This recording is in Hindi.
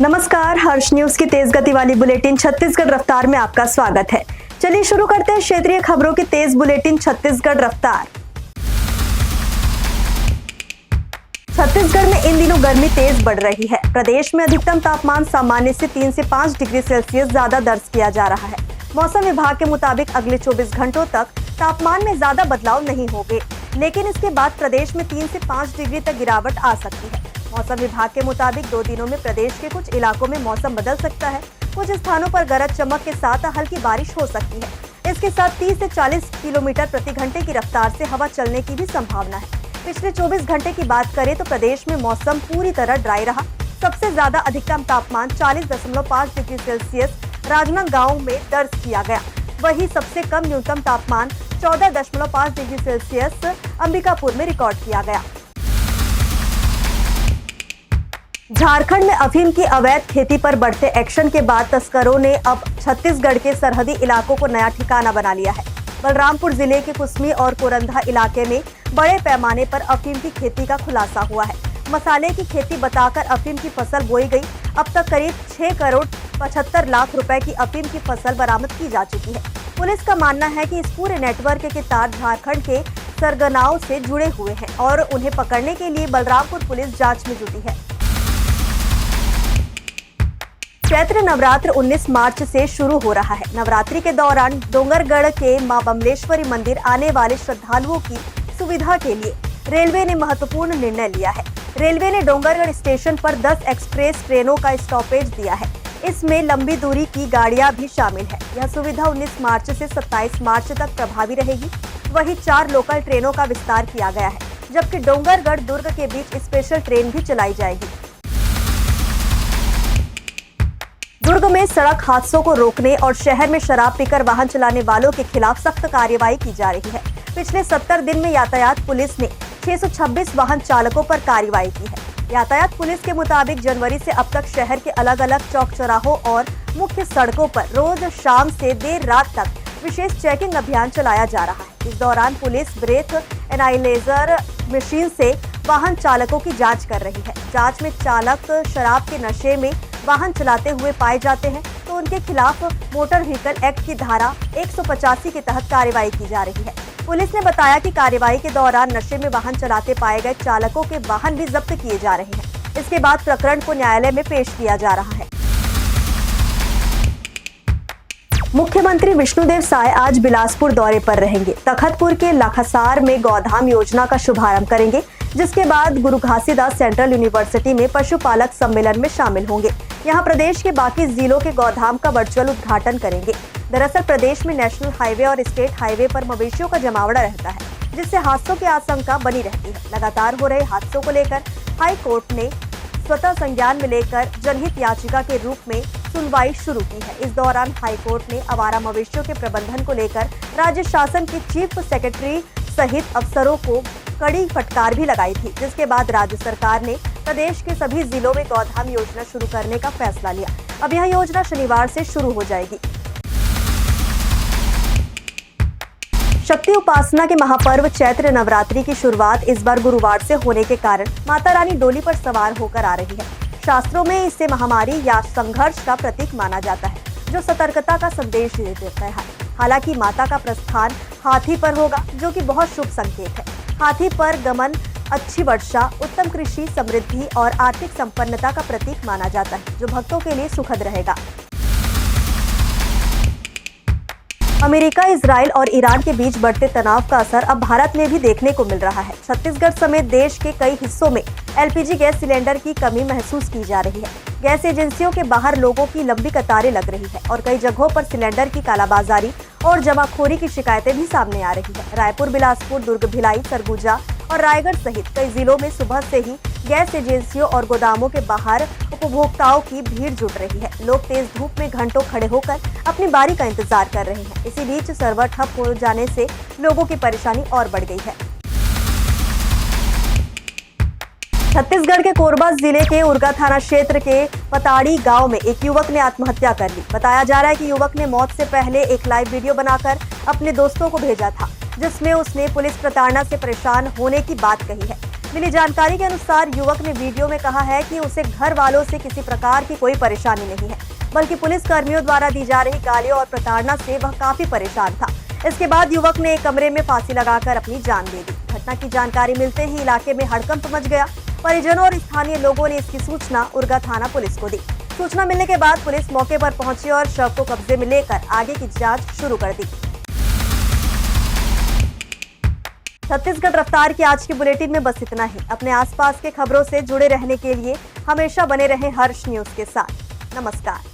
नमस्कार, हर्ष न्यूज की तेज गति वाली बुलेटिन छत्तीसगढ़ रफ्तार में आपका स्वागत है। चलिए शुरू करते हैं क्षेत्रीय खबरों की तेज बुलेटिन छत्तीसगढ़ रफ्तार। छत्तीसगढ़ में इन दिनों गर्मी तेज बढ़ रही है। प्रदेश में अधिकतम तापमान सामान्य से 3 से 5 डिग्री सेल्सियस ज्यादा दर्ज किया जा रहा है। मौसम विभाग के मुताबिक अगले 24 घंटों तक तापमान में ज्यादा बदलाव नहीं होंगे, लेकिन इसके बाद प्रदेश में 3 से 5 डिग्री तक गिरावट आ सकती है। मौसम विभाग के मुताबिक 2 दिनों में प्रदेश के कुछ इलाकों में मौसम बदल सकता है। कुछ स्थानों पर गरज चमक के साथ हल्की बारिश हो सकती है। इसके साथ 30 से 40 किलोमीटर प्रति घंटे की रफ्तार से हवा चलने की भी संभावना है। पिछले 24 घंटे की बात करें तो प्रदेश में मौसम पूरी तरह ड्राई रहा। सबसे ज्यादा अधिकतम तापमान 40.5 डिग्री सेल्सियस राजनांदगांव में दर्ज किया गया। वहीं सबसे कम न्यूनतम तापमान 14.5 डिग्री सेल्सियस अंबिकापुर में रिकॉर्ड किया गया। झारखंड में अफीम की अवैध खेती पर बढ़ते एक्शन के बाद तस्करों ने अब छत्तीसगढ़ के सरहदी इलाकों को नया ठिकाना बना लिया है। बलरामपुर जिले के कुसमी और कोरंधा इलाके में बड़े पैमाने पर अफीम की खेती का खुलासा हुआ है। मसाले की खेती बताकर अफीम की फसल बोई गई। अब तक करीब 6 करोड़ 75 लाख रुपए की अफीम की फसल बरामद की जा चुकी है। पुलिस का मानना है कि इस पूरे नेटवर्क के तार झारखंड के सरगनाओं से जुड़े हुए हैं और उन्हें पकड़ने के लिए बलरामपुर पुलिस जांच में जुटी है। चैत्र नवरात्र 19 मार्च से शुरू हो रहा है। नवरात्रि के दौरान डोंगरगढ़ के मां बमलेश्वरी मंदिर आने वाले श्रद्धालुओं की सुविधा के लिए रेलवे ने महत्वपूर्ण निर्णय लिया है। रेलवे ने डोंगरगढ़ स्टेशन पर 10 एक्सप्रेस ट्रेनों का स्टॉपेज दिया है। इसमें लंबी दूरी की गाड़ियां भी शामिल है। यह सुविधा 19 मार्च से 27 मार्च तक प्रभावी रहेगी। वहीं 4 लोकल ट्रेनों का विस्तार किया गया है, जबकि डोंगरगढ़ दुर्ग के बीच स्पेशल ट्रेन भी चलाई जाएगी। दुर्ग में सड़क हादसों को रोकने और शहर में शराब पीकर वाहन चलाने वालों के खिलाफ सख्त कार्रवाई की जा रही है। पिछले 70 दिन में यातायात पुलिस ने 626 वाहन चालकों पर कार्रवाई की है। यातायात पुलिस के मुताबिक जनवरी से अब तक शहर के अलग अलग चौक चौराहों और मुख्य सड़कों पर रोज शाम से देर रात तक विशेष चेकिंग अभियान चलाया जा रहा है। इस दौरान पुलिस ब्रेथ एनालाइजर मशीन से वाहन चालकों की जाँच कर रही है। जाँच में चालक शराब के नशे में वाहन चलाते हुए पाए जाते हैं तो उनके खिलाफ मोटर व्हीकल एक्ट की धारा 185 के तहत कार्रवाई की जा रही है। पुलिस ने बताया कि कार्रवाई के दौरान नशे में वाहन चलाते पाए गए चालकों के वाहन भी जब्त किए जा रहे हैं। इसके बाद प्रकरण को न्यायालय में पेश किया जा रहा है। मुख्यमंत्री विष्णुदेव साय आज बिलासपुर दौरे पर रहेंगे। तखतपुर के लाखासार में गौधाम योजना का शुभारंभ करेंगे, जिसके बाद गुरु घासीदास सेंट्रल यूनिवर्सिटी में पशुपालक सम्मेलन में शामिल होंगे। यहाँ प्रदेश के बाकी जिलों के गौधाम का वर्चुअल उद्घाटन करेंगे। दरअसल प्रदेश में नेशनल हाईवे और स्टेट हाईवे पर मवेशियों का जमावड़ा रहता है, जिससे हादसों की आशंका बनी रहती है। लगातार हो रहे हादसों को लेकर हाई कोर्ट ने स्वतः संज्ञान में लेकर जनहित याचिका के रूप में सुनवाई शुरू की है। इस दौरान हाई कोर्ट ने आवारा मवेशियों के प्रबंधन को लेकर राज्य शासन के चीफ सेक्रेटरी सहित अफसरों को कड़ी फटकार भी लगाई थी, जिसके बाद राज्य सरकार ने प्रदेश के सभी जिलों में गौधाम योजना शुरू करने का फैसला लिया। अब यह योजना शनिवार से शुरू हो जाएगी। शक्ति उपासना के महापर्व चैत्र नवरात्रि की शुरुआत इस बार गुरुवार से होने के कारण माता रानी डोली पर सवार होकर आ रही है। शास्त्रों में इसे महामारी या संघर्ष का प्रतीक माना जाता है, जो सतर्कता का संदेश देता है। हालांकि माता का प्रस्थान हाथी पर होगा, जो कि बहुत शुभ संकेत है। हाथी पर गमन अच्छी वर्षा, उत्तम कृषि, समृद्धि और आर्थिक संपन्नता का प्रतीक माना जाता है, जो भक्तों के लिए सुखद रहेगा। अमेरिका, इजराइल और ईरान के बीच बढ़ते तनाव का असर अब भारत में भी देखने को मिल रहा है। छत्तीसगढ़ समेत देश के कई हिस्सों में एलपीजी गैस सिलेंडर की कमी महसूस की जा रही है। गैस एजेंसियों के बाहर लोगों की लंबी कतारें लग रही है और कई जगहों पर सिलेंडर की कालाबाजारी और जमाखोरी की शिकायतें भी सामने आ रही है। रायपुर, बिलासपुर, दुर्ग, भिलाई, सरगुजा और रायगढ़ सहित कई जिलों में सुबह से ही गैस एजेंसियों और गोदामों के बाहर उपभोक्ताओं की भीड़ जुट रही है। लोग तेज धूप में घंटों खड़े होकर अपनी बारी का इंतजार कर रहे हैं। इसी बीच सर्वर ठप हो जाने से लोगों की परेशानी और बढ़ गई है। छत्तीसगढ़ के कोरबा जिले के उरगा थाना क्षेत्र के पताड़ी गांव में एक युवक ने आत्महत्या कर ली। बताया जा रहा है कि युवक ने मौत से पहले एक लाइव वीडियो बनाकर अपने दोस्तों को भेजा था, जिसमें उसने पुलिस प्रताड़ना से परेशान होने की बात कही है। मिली जानकारी के अनुसार युवक ने वीडियो में कहा है कि उसे घर वालों से किसी प्रकार की कोई परेशानी नहीं है, बल्कि पुलिस कर्मियों द्वारा दी जा रही गालियों और प्रताड़ना से वह काफी परेशान था। इसके बाद युवक ने एक कमरे में फांसी लगाकर अपनी जान दे दी। घटना की जानकारी मिलते ही इलाके में हड़कंप मच गया। परिजनों और स्थानीय लोगों ने इसकी सूचना उरगा थाना पुलिस को दी। सूचना मिलने के बाद पुलिस मौके पर पहुंची और शव को कब्जे में लेकर आगे की जांच शुरू कर दी। छत्तीसगढ़ रफ्तार की आज की बुलेटिन में बस इतना ही। अपने आसपास के खबरों से जुड़े रहने के लिए हमेशा बने रहें हर्ष न्यूज के साथ। नमस्कार।